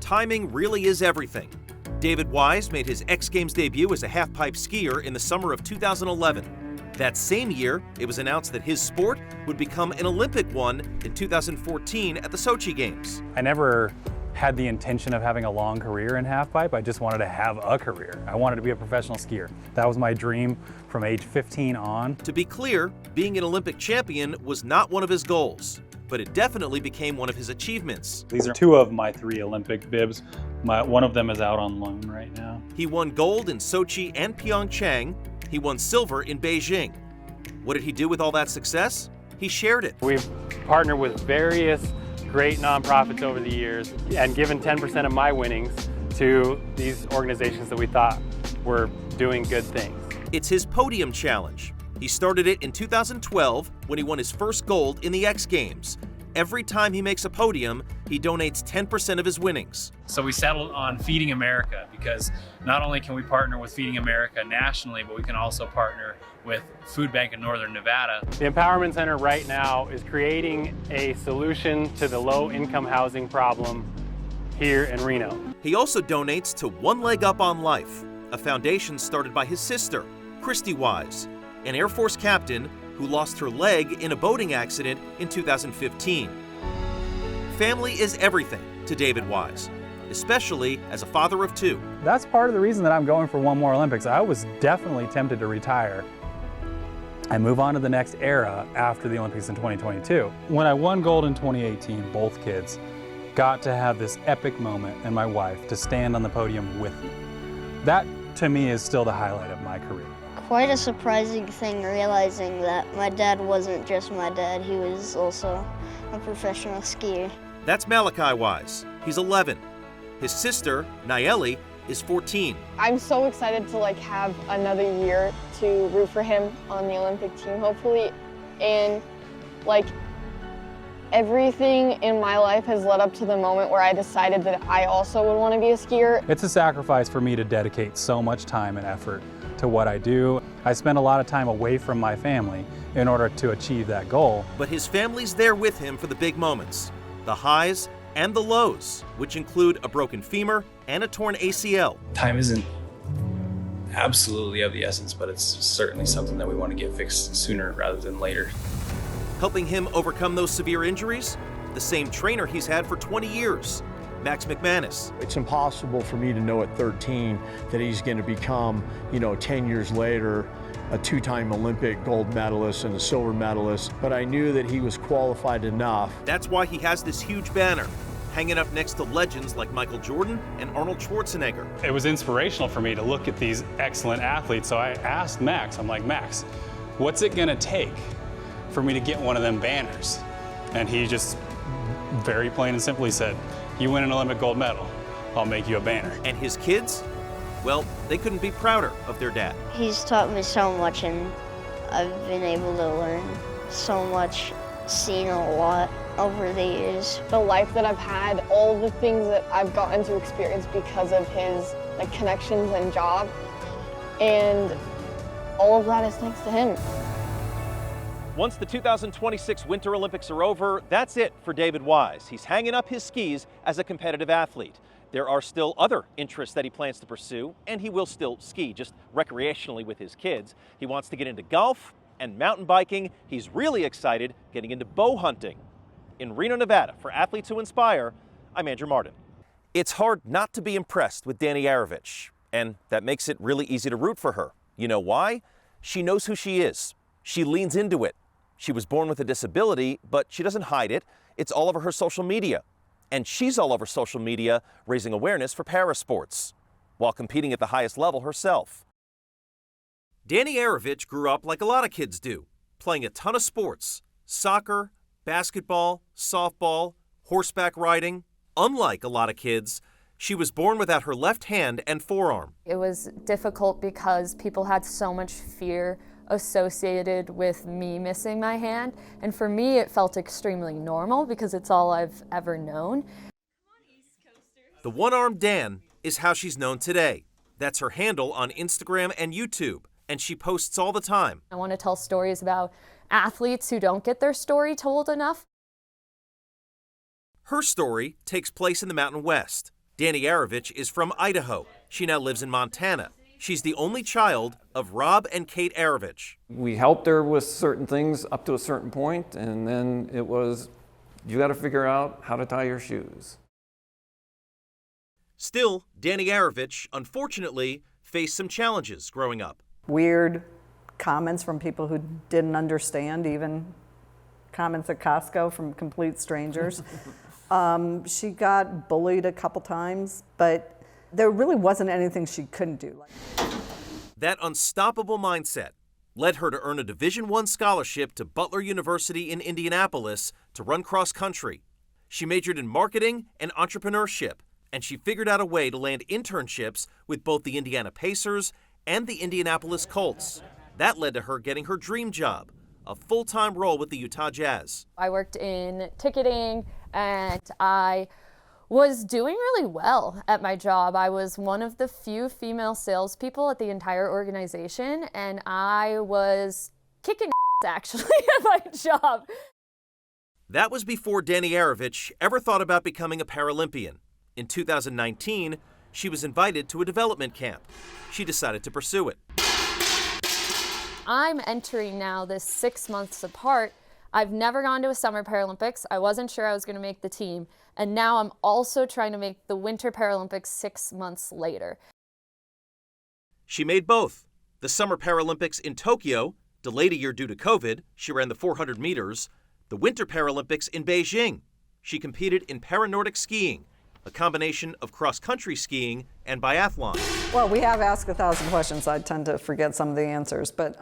Timing really is everything. David Wise made his X Games debut as a halfpipe skier in the summer of 2011. That same year, it was announced that his sport would become an Olympic one in 2014 at the Sochi Games. I never had the intention of having a long career in halfpipe. I just wanted to have a career. I wanted to be a professional skier. That was my dream from age 15 on. To be clear, being an Olympic champion was not one of his goals, but it definitely became one of his achievements. These are 2 of my 3 Olympic bibs. One of them is out on loan right now. He won gold in Sochi and Pyeongchang. He won silver in Beijing. What did he do with all that success? He shared it. We've partnered with various great nonprofits over the years and given 10% of my winnings to these organizations that we thought were doing good things. It's his podium challenge. He started it in 2012 when he won his first gold in the X Games. Every time he makes a podium, he donates 10% of his winnings. So we settled on Feeding America because not only can we partner with Feeding America nationally, but we can also partner with Food Bank in Northern Nevada. The Empowerment Center right now is creating a solution to the low-income housing problem here in Reno. He also donates to One Leg Up on Life, a foundation started by his sister, Christy Wise, an Air Force captain who lost her leg in a boating accident in 2015. Family is everything to David Wise, especially as a father of 2. That's part of the reason that I'm going for one more Olympics. I was definitely tempted to retire and move on to the next era after the Olympics in 2022. When I won gold in 2018, both kids got to have this epic moment, and my wife to stand on the podium with me. That, to me, is still the highlight of my career. Quite a surprising thing realizing that my dad wasn't just my dad, he was also a professional skier. That's Malachi Wise. He's 11. His sister, Nayeli, is 14. I'm so excited to have another year to root for him on the Olympic team, hopefully. And everything in my life has led up to the moment where I decided that I also would want to be a skier. It's a sacrifice for me to dedicate so much time and effort to what I do. I spend a lot of time away from my family in order to achieve that goal. But his family's there with him for the big moments, the highs and the lows, which include a broken femur and a torn ACL. Time isn't absolutely of the essence, but it's certainly something that we want to get fixed sooner rather than later. Helping him overcome those severe injuries, the same trainer he's had for 20 years, Max McManus. It's impossible for me to know at 13 that he's going to become, 10 years later, a 2-time Olympic gold medalist and a silver medalist, but I knew that he was qualified enough. That's why he has this huge banner hanging up next to legends like Michael Jordan and Arnold Schwarzenegger. It was inspirational for me to look at these excellent athletes, so I asked Max, I'm like, Max, what's it going to take for me to get one of them banners? And he just very plain and simply said, you win an Olympic gold medal, I'll make you a banner. And his kids? Well, they couldn't be prouder of their dad. He's taught me so much, and I've been able to learn so much, seen a lot over the years. The life that I've had, all the things that I've gotten to experience because of his connections and job, and all of that is thanks to him. Once the 2026 Winter Olympics are over, that's it for David Wise. He's hanging up his skis as a competitive athlete. There are still other interests that he plans to pursue, and he will still ski, just recreationally with his kids. He wants to get into golf and mountain biking. He's really excited getting into bow hunting. In Reno, Nevada, for Athletes Who Inspire, I'm Andrew Martin. It's hard not to be impressed with Dani Aravich, and that makes it really easy to root for her. You know why? She knows who she is. She leans into it. She was born with a disability, but she doesn't hide it. It's all over her social media. And she's all over social media raising awareness for parasports while competing at the highest level herself. Dani Aravich grew up like a lot of kids do, playing a ton of sports: soccer, basketball, softball, horseback riding. Unlike a lot of kids, she was born without her left hand and forearm. It was difficult because people had so much fear associated with me missing my hand, and for me it felt extremely normal because it's all I've ever known. The One-Armed Dan is how she's known today. That's her handle on Instagram and YouTube, and she posts all the time. I want to tell stories about athletes who don't get their story told enough. Her story takes place in the Mountain West, Dani Aravich is from Idaho. She now lives in Montana. She's the only child of Rob and Kate Aravich. We helped her with certain things up to a certain point, and then it was, you got to figure out how to tie your shoes. Still, Dani Aravich, unfortunately, faced some challenges growing up. Weird comments from people who didn't understand, even comments at Costco from complete strangers. She got bullied a couple times, but there really wasn't anything she couldn't do. That unstoppable mindset led her to earn a Division I scholarship to Butler University in Indianapolis to run cross country. She majored in marketing and entrepreneurship, and she figured out a way to land internships with both the Indiana Pacers and the Indianapolis Colts. That led to her getting her dream job, a full-time role with the Utah Jazz. I worked in ticketing, and I was doing really well at my job. I was one of the few female salespeople at the entire organization, and I was kicking actually at my job. That was before Dani Aravich ever thought about becoming a Paralympian. In 2019, she was invited to a development camp. She decided to pursue it. I'm entering now this 6 months apart. I've never gone to a Summer Paralympics. I wasn't sure I was going to make the team. And now I'm also trying to make the Winter Paralympics 6 months later. She made both. The Summer Paralympics in Tokyo, delayed a year due to COVID, she ran the 400 meters. The Winter Paralympics in Beijing. She competed in para-Nordic skiing, a combination of cross-country skiing and biathlon. Well, we have asked 1,000 questions. I tend to forget some of the answers, but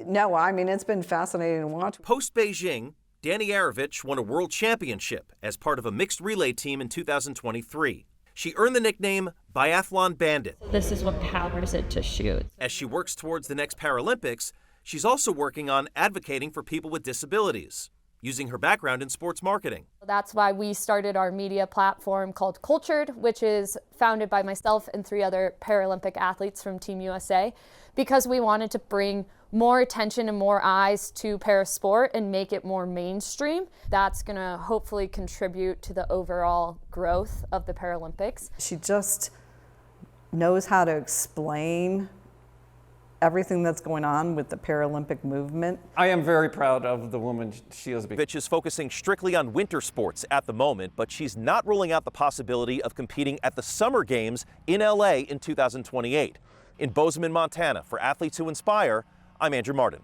no, I mean, it's been fascinating to watch. Post-Beijing, Dani Aravich won a world championship as part of a mixed relay team in 2023. She earned the nickname Biathlon Bandit. This is what powers it to shoot. As she works towards the next Paralympics, she's also working on advocating for people with disabilities, using her background in sports marketing. That's why we started our media platform called Cultured, which is founded by myself and 3 other Paralympic athletes from Team USA, because we wanted to bring more attention and more eyes to parasport and make it more mainstream. That's going to hopefully contribute to the overall growth of the Paralympics. She just knows how to explain everything that's going on with the Paralympic movement. I am very proud of the woman she has become. Aravich is focusing strictly on winter sports at the moment, but she's not ruling out the possibility of competing at the Summer Games in LA in 2028. In Bozeman, Montana, for Athletes Who Inspire, I'm Andrew Martin.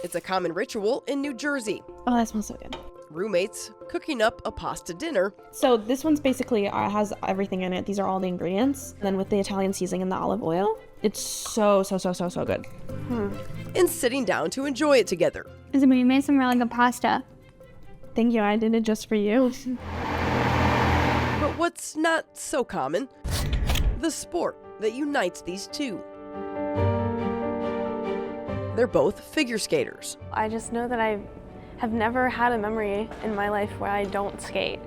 It's a common ritual in New Jersey. Oh, that smells so good. Roommates cooking up a pasta dinner. So this one's basically has everything in it. These are all the ingredients. Then with the Italian seasoning and the olive oil, it's so good. And sitting down to enjoy it together. Isabelle, you made some really good pasta. Thank you, I did it just for you. But what's not so common? The sport that unites these two. They're both figure skaters. I just know that I have never had a memory in my life where I don't skate.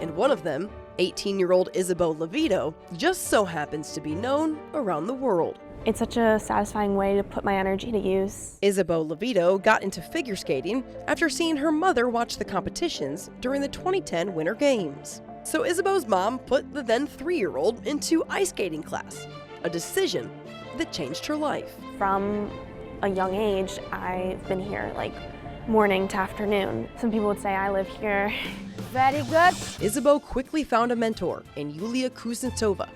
And one of them, 18-year-old Isabeau Levito, just so happens to be known around the world. It's such a satisfying way to put my energy to use. Isabeau Levito got into figure skating after seeing her mother watch the competitions during the 2010 Winter Games. So Isabeau's mom put the then 3-year-old into ice skating class, a decision that changed her life. From a young age, I've been here like morning to afternoon. Some people would say I live here. Very good. Isabeau quickly found a mentor in Yulia Kuznetsova,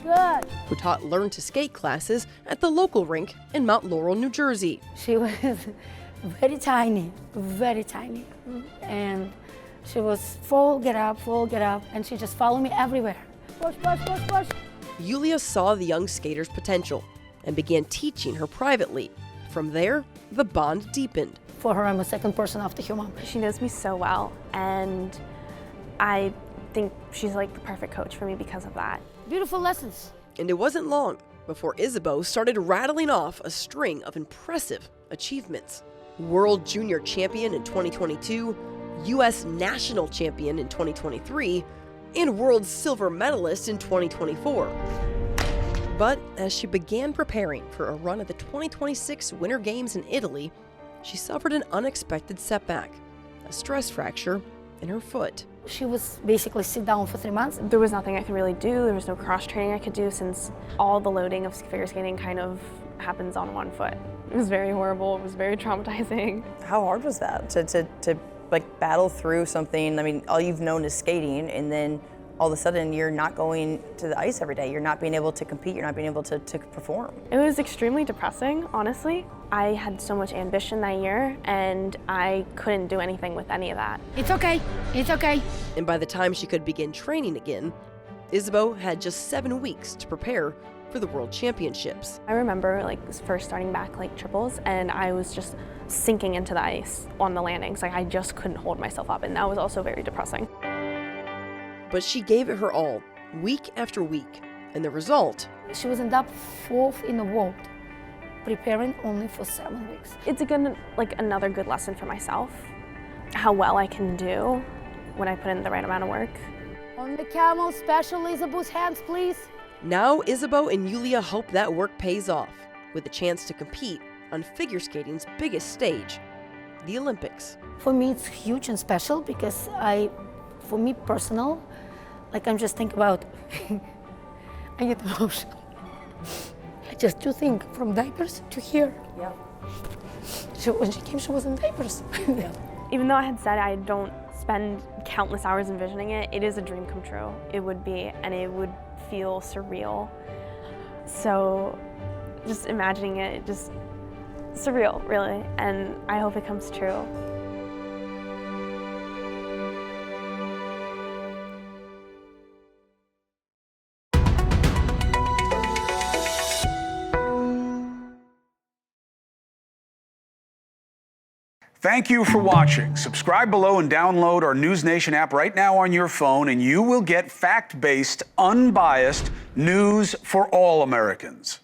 who taught learn to skate classes at the local rink in Mount Laurel, New Jersey. She was very tiny, and she was full get up, and she just followed me everywhere. Push, push, push, push. Yulia saw the young skater's potential and began teaching her privately. From there, the bond deepened. For her, I'm a second person after her mom. She knows me so well, and I think she's like the perfect coach for me because of that. Beautiful lessons. And it wasn't long before Isabeau started rattling off a string of impressive achievements. World Junior Champion in 2022, U.S. National Champion in 2023, and World Silver Medalist in 2024. But as she began preparing for a run at the 2026 Winter Games in Italy, she suffered an unexpected setback, a stress fracture in her foot. She was basically sit down for 3 months. There was nothing I could really do. There was no cross training I could do since all the loading of figure skating kind of happens on one foot. It was very horrible. It was very traumatizing. How hard was that to like battle through something? I mean, all you've known is skating, and then all of a sudden you're not going to the ice every day. You're not being able to compete. You're not being able to perform. It was extremely depressing, honestly. I had so much ambition that year, and I couldn't do anything with any of that. It's okay. It's okay. And by the time she could begin training again, Isabeau had just 7 weeks to prepare for the World Championships. I remember like first starting back like triples, and I was just sinking into the ice on the landings. Like I just couldn't hold myself up, and that was also very depressing. But she gave it her all, week after week, and the result? She was ended up 4th in the world, preparing only for 7 weeks. It's another good lesson for myself, how well I can do when I put in the right amount of work. On the camel, special Isabeau's hands, please. Now Isabeau and Yulia hope that work pays off, with a chance to compete on figure skating's biggest stage, the Olympics. For me, it's huge and special because for me personal, like I'm just thinking about, I get emotional. I just do think from diapers to here. Yeah. When she came, she was in diapers. Yeah. Even though I had said I don't spend countless hours envisioning it, it is a dream come true. It would be, and it would feel surreal. So just imagining it, just surreal, really, and I hope it comes true. Thank you for watching. Subscribe below and download our NewsNation app right now on your phone, and you will get fact-based, unbiased news for all Americans.